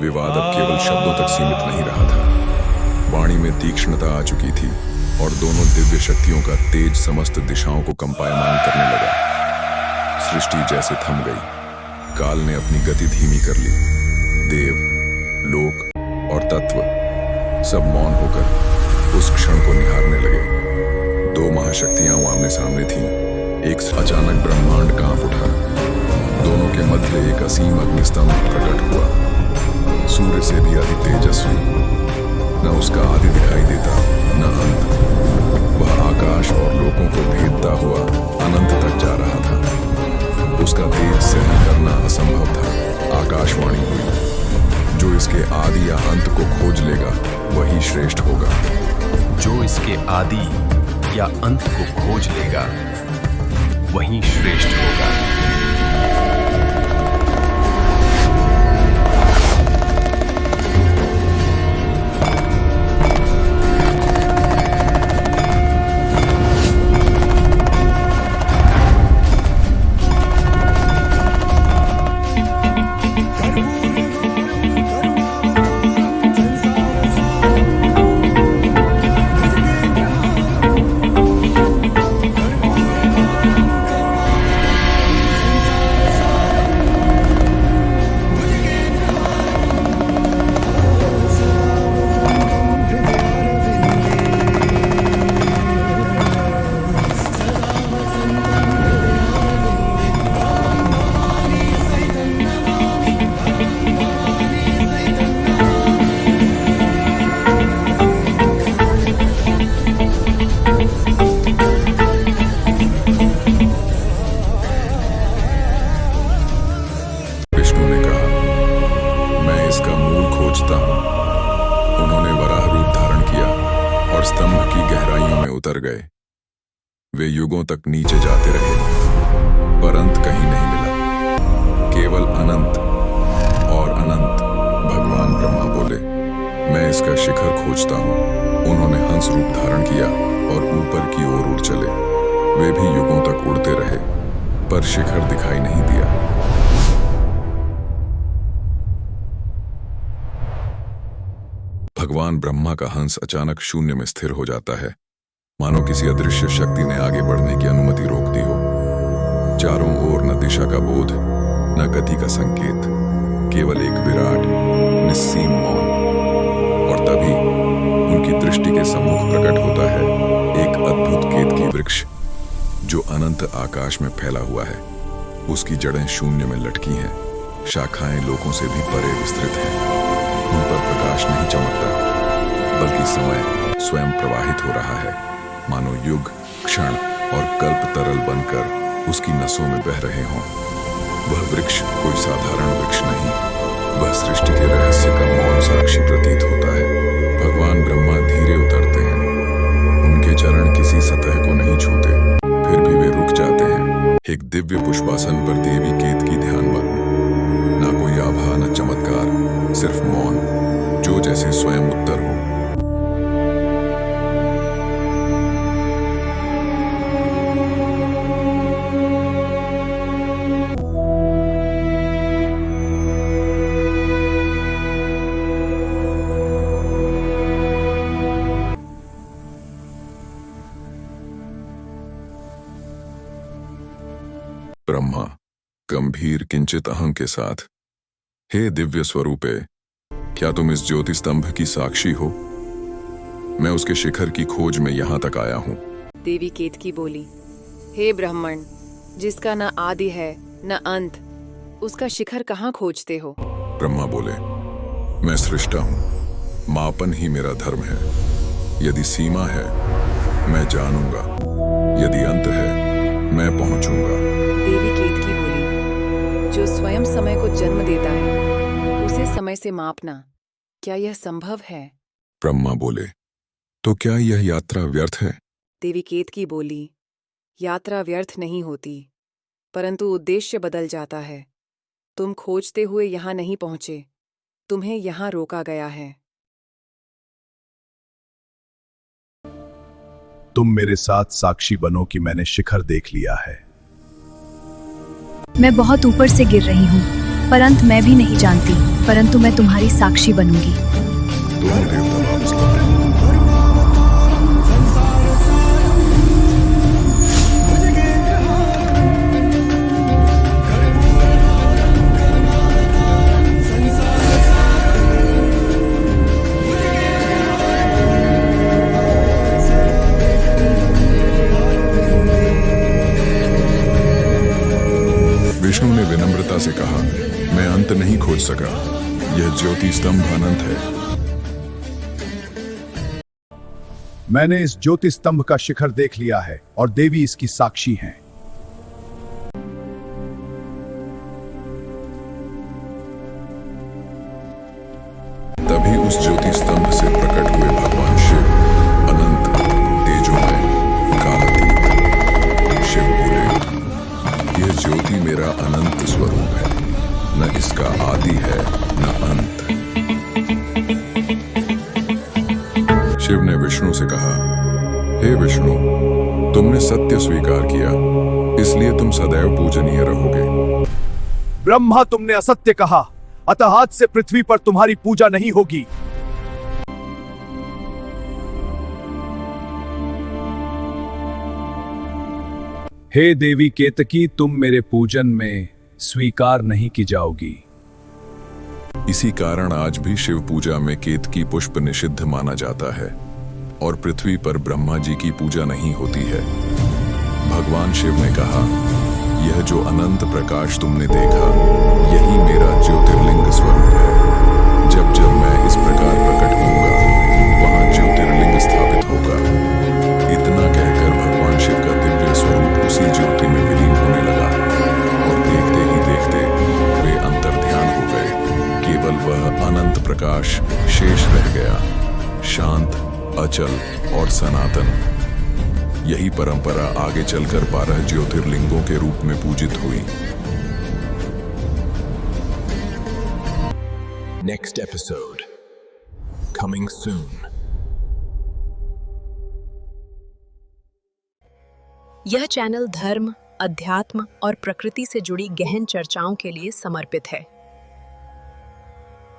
विवाद अब केवल शब्दों तक सीमित नहीं रहा था। वाणी में तीक्ष्णता आ चुकी थी और दोनों दिव्य शक्तियों का तेज समस्त दिशाओं को कंपायमान करने लगा। सृष्टि जैसे थम गई। काल ने अपनी गति धीमी कर ली। देव, लोक और तत्व सब मौन होकर उस क्षण को निहारने लगे। दो महाशक्तियां आमने सामने थीं। एक अचानक ब्रह्मांड कांप उठा। दोनों के मध्य एक असीम अग्निस्तंभ प्रकट हुआ, सूर्य से भी अधिक तेजस्वी। न उसका आदि दिखाई देता, न अंत। वह आकाश और लोकों को भेदता हुआ अनंत तक जा रहा था। उसका तेज सहन करना असंभव था। आकाशवाणी हुई, जो इसके आदि या अंत को खोज लेगा वही श्रेष्ठ होगा। जो इसके आदि या अंत को खोज लेगा वही श्रेष्ठ होगा। उन्होंने वराह रूप धारण किया और स्तंभ की गहराइयों में उतर गए। वे युगों तक नीचे जाते रहे, पर अंत कहीं नहीं मिला, केवल अनंत और अनंत। भगवान ब्रह्मा बोले, मैं इसका शिखर खोजता हूँ। उन्होंने हंस रूप धारण किया और ऊपर की ओर उड़ चले। वे भी युगों तक उड़ते रहे, पर शिखर दिखाई नहीं दिया। भगवान ब्रह्मा का हंस अचानक शून्य में स्थिर हो जाता है, मानो किसी अदृश्य शक्ति ने आगे बढ़ने की अनुमति रोक दी हो। चारों ओर न दिशा का बोध, न गति का संकेत, केवल एक विराट निस्सीम मौन। और तभी उनकी दृष्टि के सम्मुख प्रकट होता है एक अद्भुत केतकी वृक्ष, जो अनंत आकाश में फैला हुआ है। उसकी जड़ें शून्य में लटकी हैं, शाखाएं लोकों से भी परे विस्तृत हैं। उन पर प्रकाश नहीं चमकता, बल्कि समय स्वयं प्रवाहित हो रहा है, मानो युग, क्षण और कल्प तरल बनकर उसकी नसों में बह रहे हों। वह वृक्ष कोई साधारण वृक्ष नहीं, वह सृष्टि के रहस्य का मौन साक्षी प्रतीत होता है। भगवान ब्रह्मा धीरे उतरते हैं। उनके चरण किसी सतह को नहीं छूते, फिर भी वे रुक जाते हैं। एक दिव्य पुष्पासन पर देवी केतकी ध्यानमग्न। ना कोई आभा, न चमत्कार, सिर्फ मौन, जो जैसे स्वयं उत्तर हो। ब्रह्मा गंभीर किंचित अहं के साथ, हे दिव्य स्वरूपे, क्या तुम इस ज्योति स्तंभ की साक्षी हो? मैं उसके शिखर की खोज में यहाँ तक आया हूँ। देवी केतकी बोली, हे ब्राह्मण, जिसका न आदि है न अंत, उसका शिखर कहाँ खोजते हो? ब्रह्मा बोले, मैं सृष्टा हूँ, मापन ही मेरा धर्म है। यदि सीमा है मैं जानूंगा, यदि अंत है मैं पहुंचूंगा। देवी केतकी बोली, जो स्वयं समय को जन्म देता है, उसे समय से मापना, क्या यह संभव है? ब्रह्मा बोले, तो क्या यह यात्रा व्यर्थ है? देवी केतकी बोली, यात्रा व्यर्थ नहीं होती, परंतु उद्देश्य बदल जाता है। तुम खोजते हुए यहाँ नहीं पहुंचे, तुम्हें यहाँ रोका गया है। तुम मेरे साथ साक्षी बनो कि मैंने शिखर देख लिया है। मैं बहुत ऊपर से गिर रही हूँ। पर अंत मैं भी नहीं जानती, परंतु मैं तुम्हारी साक्षी बनूंगी। दोनों देवता वापस लौटे। विष्णु ने विनम्रता से कहा, मैं अंत नहीं खोज सका, यह ज्योति स्तंभ अनंत है। मैंने इस ज्योति स्तंभ का शिखर देख लिया है और देवी इसकी साक्षी हैं। तभी उस ज्योति स्तंभ से प्रकट हुए भगवान शिव, अनंत, तेजोमय, कालातीत। शिव बोले, यह ज्योति मेरा अनंत स्वरूप है, न इसका आदि है न अंत। शिव ने विष्णु से कहा, हे विष्णु, तुमने सत्य स्वीकार किया, इसलिए तुम सदैव पूजनीय रहोगे। ब्रह्मा, तुमने असत्य कहा, अतः आज से पृथ्वी पर तुम्हारी पूजा नहीं होगी। हे देवी केतकी, तुम मेरे पूजन में स्वीकार नहीं की जाओगी। इसी कारण आज भी शिव पूजा में केतकी पुष्प निषिद्ध माना जाता है और पृथ्वी पर ब्रह्मा जी की पूजा नहीं होती है। भगवान शिव ने कहा, यह जो अनंत प्रकाश तुमने देखा, यही मेरा ज्योतिर्लिंग स्वरूप है। जब जब मैं इस प्रकार प्रकट होऊंगा, वहां ज्योतिर्लिंग स्थापित होगा। इतना कहकर भगवान शिव का दिव्य स्वरूप उसी ज्योति में विलीन होने लगा और देखते ही देखते वे अंतर्ध्यान हो गए। केवल वह अनंत प्रकाश शेष रह गया, शांत, अचल और सनातन। यही परंपरा आगे चलकर 12 ज्योतिर्लिंगों के रूप में पूजित हुई। Next episode coming soon. यह चैनल धर्म, अध्यात्म और प्रकृति से जुड़ी गहन चर्चाओं के लिए समर्पित है।